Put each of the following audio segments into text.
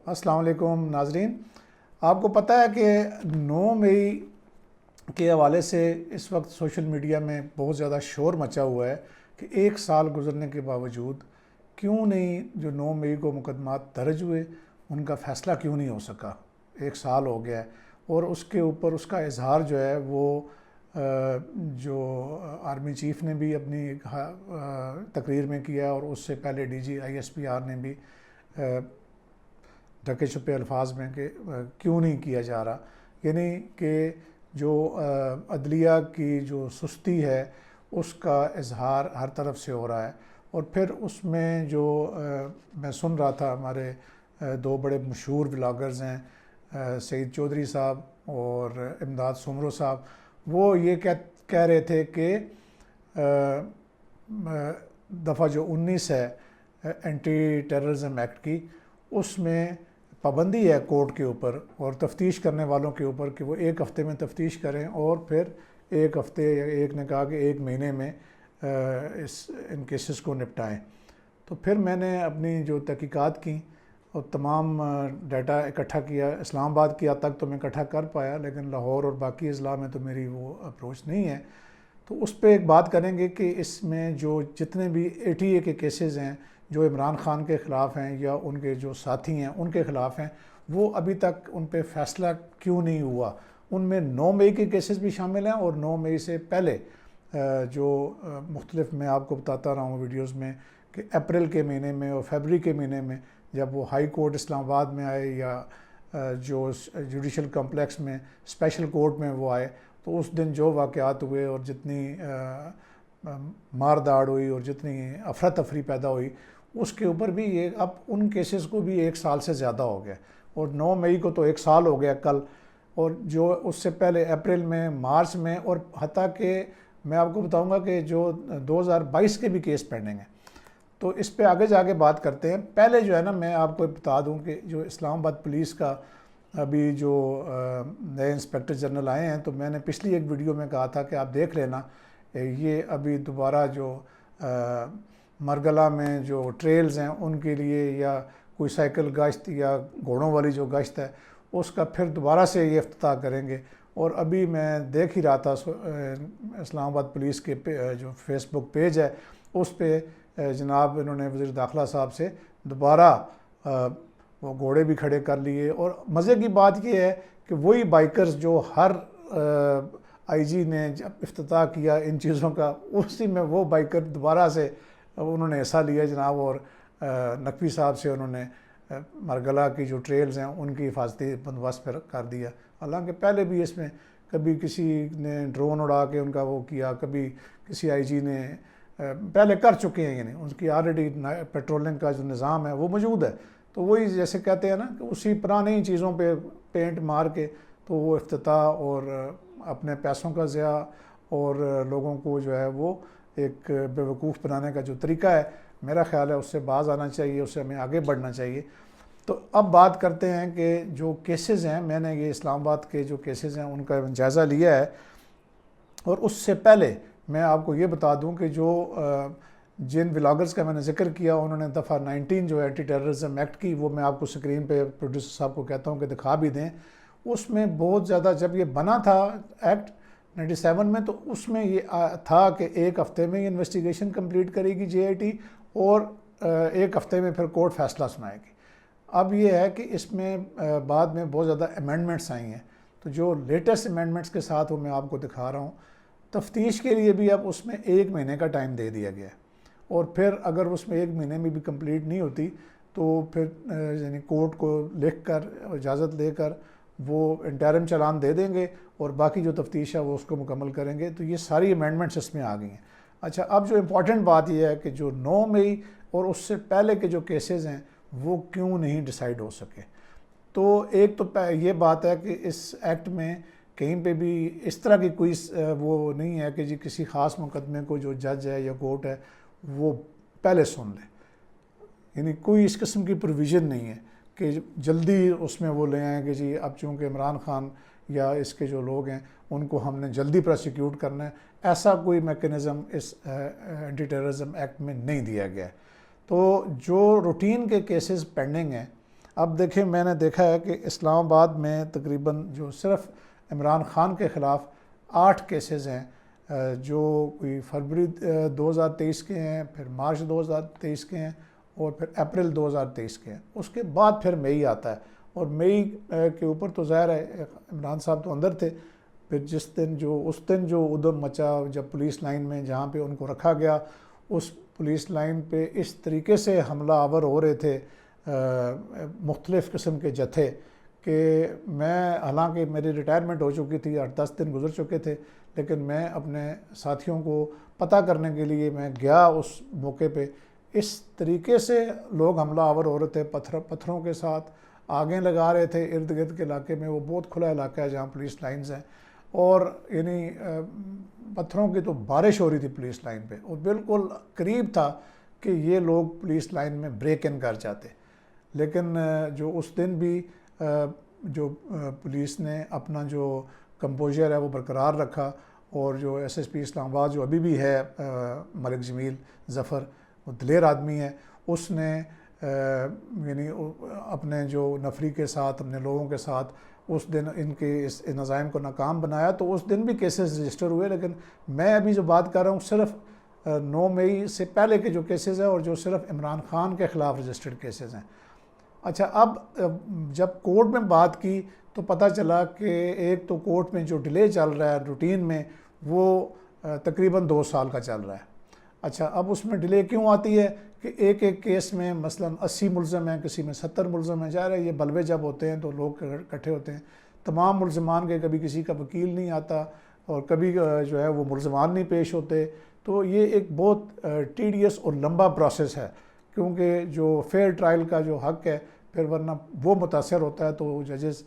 السلام علیکم ناظرین. آپ کو پتہ ہے کہ 9 مئی کے حوالے سے اس وقت سوشل میڈیا میں بہت زیادہ شور مچا ہوا ہے کہ 1 سال گزرنے کے باوجود کیوں نہیں جو 9 مئی کو مقدمات درج ہوئے ان کا فیصلہ کیوں نہیں ہو سکا. 1 سال ہو گیا ہے اور اس کے اوپر اس کا اظہار جو ہے وہ جو آرمی چیف نے بھی اپنی تقریر میں کیا اور اس سے پہلے ڈی جی ISPR نے بھی ڈھکے چھپے الفاظ میں کہ کیوں نہیں کیا جا رہا. یعنی کہ جو عدلیہ کی جو سستی ہے اس کا اظہار ہر طرف سے ہو رہا ہے. اور پھر اس میں جو میں سن رہا تھا ہمارے 2 بڑے مشہور بلاگرز ہیں سعید چودھری صاحب اور امداد سمرو صاحب، وہ یہ کہہ رہے تھے کہ دفعہ جو 19 ہے اینٹی ٹیررزم ایکٹ کی، اس میں پابندی ہے کورٹ کے اوپر اور تفتیش کرنے والوں کے اوپر کہ وہ 1 ہفتے میں تفتیش کریں اور پھر 1 ہفتے یا ایک نے کہا کہ 1 مہینے میں ان کیسز کو نپٹائیں. تو پھر میں نے اپنی جو تحقیقات کی اور تمام ڈیٹا اکٹھا کیا. اسلام آباد کی حد تک تو میں اکٹھا کر پایا، لیکن لاہور اور باقی اضلاع میں تو میری وہ اپروچ نہیں ہے. تو اس پہ ایک بات کریں گے کہ اس میں جو جتنے بھی ATA کے کیسز ہیں جو عمران خان کے خلاف ہیں یا ان کے جو ساتھی ہیں ان کے خلاف ہیں، وہ ابھی تک ان پہ فیصلہ کیوں نہیں ہوا. ان میں 9 مئی کے کیسز بھی شامل ہیں اور 9 مئی سے پہلے جو مختلف میں آپ کو بتاتا رہا ہوں ویڈیوز میں کہ اپریل کے مہینے میں اور فیبری کے مہینے میں جب وہ ہائی کورٹ اسلام آباد میں آئے یا جو جوڈیشل کمپلیکس میں اسپیشل کورٹ میں وہ آئے، تو اس دن جو واقعات ہوئے اور جتنی مار داڑ ہوئی اور جتنی افراتفری پیدا ہوئی، اس کے اوپر بھی یہ اب ان کیسز کو بھی 1 سال سے زیادہ ہو گیا. اور 9 مئی کو تو 1 سال ہو گیا کل، اور جو اس سے پہلے اپریل میں، مارچ میں، اور حتیٰ کہ میں آپ کو بتاؤں گا کہ جو 2022 کے بھی کیس پینڈنگ ہیں. تو اس پہ آگے جا کے بات کرتے ہیں. پہلے جو ہے نا میں آپ کو بتا دوں کہ جو اسلام آباد پولیس کا ابھی جو نئے انسپیکٹر جنرل آئے ہیں، تو میں نے پچھلی ایک ویڈیو میں کہا تھا کہ آپ دیکھ لینا یہ ابھی دوبارہ جو مرگلہ میں جو ٹریلز ہیں ان کے لیے یا کوئی سائیکل گشت یا گھوڑوں والی جو گشت ہے اس کا پھر دوبارہ سے یہ افتتاح کریں گے. اور ابھی میں دیکھ ہی رہا تھا اسلام آباد پولیس کے جو فیس بک پیج ہے اس پہ جناب انہوں نے وزیر داخلہ صاحب سے دوبارہ وہ گھوڑے بھی کھڑے کر لیے. اور مزے کی بات یہ ہے کہ وہی بائکرز جو ہر IG نے جب افتتاح کیا ان چیزوں کا، اسی میں وہ بائکر دوبارہ سے انہوں نے حصہ لیا جناب، اور نقوی صاحب سے انہوں نے مرگلہ کی جو ٹریلز ہیں ان کی حفاظتی بندوبست پر کر دیا. حالانکہ پہلے بھی اس میں کبھی کسی نے ڈرون اڑا کے ان کا وہ کیا، کبھی کسی IG نے پہلے کر چکے ہیں. یعنی ان کی آلریڈی پیٹرولنگ کا جو نظام ہے وہ موجود ہے. تو وہی جیسے کہتے ہیں نا کہ اسی پرانی چیزوں پہ پینٹ مار کے تو وہ افتتاح اور اپنے پیسوں کا ضیاع اور لوگوں کو جو ہے وہ ایک بیوقوف بنانے کا جو طریقہ ہے، میرا خیال ہے اس سے باز آنا چاہیے، اس سے ہمیں آگے بڑھنا چاہیے. تو اب بات کرتے ہیں کہ جو کیسز ہیں، میں نے یہ اسلام آباد کے جو کیسز ہیں ان کا جائزہ لیا ہے. اور اس سے پہلے میں آپ کو یہ بتا دوں کہ جو جن بلاگرز کا میں نے ذکر کیا انہوں نے دفعہ 19 جو اینٹی ٹیررزم ایکٹ کی، وہ میں آپ کو سکرین پہ پروڈیوسر صاحب کو کہتا ہوں کہ دکھا بھی دیں. اس میں بہت زیادہ، جب یہ بنا تھا ایکٹ 97 میں، تو اس میں یہ تھا کہ 1 ہفتے میں یہ انویسٹیگیشن کمپلیٹ کرے گی JIT اور 1 ہفتے میں پھر کورٹ فیصلہ سنائے گی. اب یہ ہے کہ اس میں بعد میں بہت زیادہ امینڈمنٹس آئی ہیں، تو جو لیٹسٹ امینڈمنٹس کے ساتھ وہ میں آپ کو دکھا رہا ہوں. تفتیش کے لیے بھی اب اس میں 1 مہینے کا ٹائم دے دیا گیا ہے، اور پھر اگر اس میں 1 مہینے میں بھی کمپلیٹ نہیں ہوتی تو پھر یعنی کورٹ کو لکھ کر اجازت لے کر وہ انٹرم چلان دے دیں گے اور باقی جو تفتیش ہے وہ اس کو مکمل کریں گے. تو یہ ساری امینڈمنٹس اس میں آ گئی ہیں. اچھا، اب جو امپورٹنٹ بات یہ ہے کہ جو 9 مئی اور اس سے پہلے کے جو کیسز ہیں وہ کیوں نہیں ڈیسائیڈ ہو سکے. تو ایک تو یہ بات ہے کہ اس ایکٹ میں کہیں پہ بھی اس طرح کی کوئی وہ نہیں ہے کہ جی کسی خاص مقدمے کو جو جج ہے یا کورٹ ہے وہ پہلے سن لے. یعنی کوئی اس قسم کی پروویژن نہیں ہے کہ جلدی اس میں وہ لے آئیں کہ جی اب چونکہ عمران خان یا اس کے جو لوگ ہیں ان کو ہم نے جلدی پروسیکیوٹ کرنا ہے. ایسا کوئی میکنزم اس اینٹی ٹیررزم ایکٹ میں نہیں دیا گیا ہے. تو جو روٹین کے کیسز پینڈنگ ہیں اب دیکھیں میں نے دیکھا ہے کہ اسلام آباد میں تقریباً جو صرف عمران خان کے خلاف 8 کیسز ہیں، جو کوئی فروری 2023 کے ہیں، پھر مارچ 2023 کے ہیں، اور پھر اپریل 2023 کے ہیں۔ اس کے بعد پھر مئی آتا ہے، اور مئی کے اوپر تو ظاہر ہے عمران صاحب تو اندر تھے، پھر اس دن جو ادھم مچا جب پولیس لائن میں جہاں پہ ان کو رکھا گیا، اس پولیس لائن پہ اس طریقے سے حملہ آور ہو رہے تھے مختلف قسم کے جتھے کہ حالانکہ میری ریٹائرمنٹ ہو چکی تھی، 8-10 دن گزر چکے تھے، لیکن میں اپنے ساتھیوں کو پتہ کرنے کے لیے میں گیا اس موقع پہ۔ اس طریقے سے لوگ حملہ آور ہو رہے تھے، پتھروں کے ساتھ آگیں لگا رہے تھے ارد گرد کے علاقے میں۔ وہ بہت کھلا علاقہ ہے جہاں پولیس لائنز ہیں، اور یعنی پتھروں کی تو بارش ہو رہی تھی پولیس لائن پہ، اور بالکل قریب تھا کہ یہ لوگ پولیس لائن میں بریک ان کر جاتے۔ لیکن جو اس دن بھی جو پولیس نے اپنا جو کمپوزر ہے وہ برقرار رکھا، اور جو ایس ایس پی اسلام آباد جو ابھی بھی ہے ملک جمیل ظفر، وہ دلیر آدمی ہے، اس نے یعنی اپنے جو نفری کے ساتھ، اپنے لوگوں کے ساتھ اس دن ان کے اس نظام کو ناکام بنایا۔ تو اس دن بھی کیسز رجسٹر ہوئے، لیکن میں ابھی جو بات کر رہا ہوں صرف 9 مئی سے پہلے کے جو کیسز ہیں، اور جو صرف عمران خان کے خلاف رجسٹرڈ کیسز ہیں۔ اچھا، اب جب کورٹ میں بات کی تو پتہ چلا کہ ایک تو کورٹ میں جو ڈیلے چل رہا ہے روٹین میں، وہ تقریباً 2 سال کا چل رہا ہے۔ اچھا، اب اس میں ڈیلے کیوں آتی ہے کہ ایک کیس میں مثلاً 80 ملزم ہیں، کسی میں 70 ملزم ہیں۔ ظاہر ہے یہ بلوے جب ہوتے ہیں تو لوگ اکٹھے ہوتے ہیں، تمام ملزمان کے کبھی کسی کا وکیل نہیں آتا، اور کبھی جو ہے وہ ملزمان نہیں پیش ہوتے، تو یہ ایک بہت ٹیڈیس اور لمبا پروسیس ہے، کیونکہ جو فیئر ٹرائل کا جو حق ہے پھر ورنہ وہ متاثر ہوتا ہے۔ تو ججز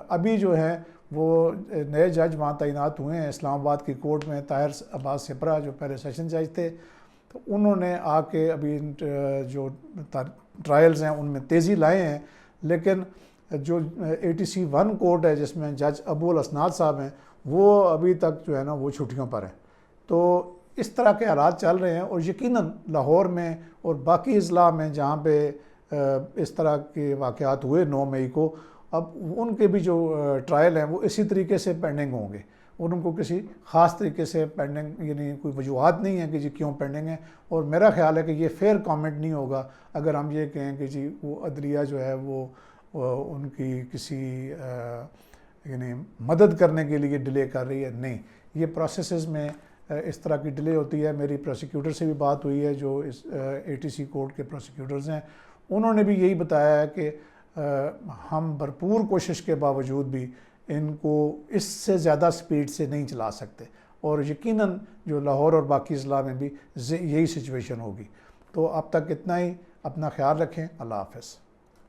ابھی جو ہیں وہ نئے جج وہاں تعینات ہوئے ہیں اسلام آباد کی کورٹ میں، طاہر عباس سپرا جو پہلے سیشن جج تھے، تو انہوں نے آ کے ابھی جو ٹرائلز ہیں ان میں تیزی لائے ہیں۔ لیکن جو ATC 1 کورٹ ہے جس میں جج ابو الاسناد صاحب ہیں، وہ ابھی تک جو ہے نا وہ چھٹیوں پر ہیں۔ تو اس طرح کے حالات چل رہے ہیں، اور یقیناً لاہور میں اور باقی اضلاع میں جہاں پہ اس طرح کے واقعات ہوئے 9 مئی کو، اب ان کے بھی جو ٹرائل ہیں وہ اسی طریقے سے پینڈنگ ہوں گے، اور ان کو کسی خاص طریقے سے پینڈنگ یعنی کوئی وجوہات نہیں ہیں کہ جی کیوں پینڈنگ ہے۔ اور میرا خیال ہے کہ یہ فیئر کامنٹ نہیں ہوگا اگر ہم یہ کہیں کہ جی وہ عدلیہ جو ہے وہ ان کی کسی یعنی مدد کرنے کے لیے ڈیلے کر رہی ہے۔ نہیں، یہ پروسیسز میں اس طرح کی ڈیلے ہوتی ہے۔ میری پروسیکیوٹر سے بھی بات ہوئی ہے، جو اس ATC کورٹ کے پروسیکیوٹرز ہیں، انہوں نے بھی یہی بتایا ہے کہ ہم بھرپور کوشش کے باوجود بھی ان کو اس سے زیادہ سپیڈ سے نہیں چلا سکتے، اور یقیناً جو لاہور اور باقی اضلاع میں بھی یہی سچویشن ہوگی۔ تو اب تک اتنا ہی، اپنا خیال رکھیں، اللہ حافظ۔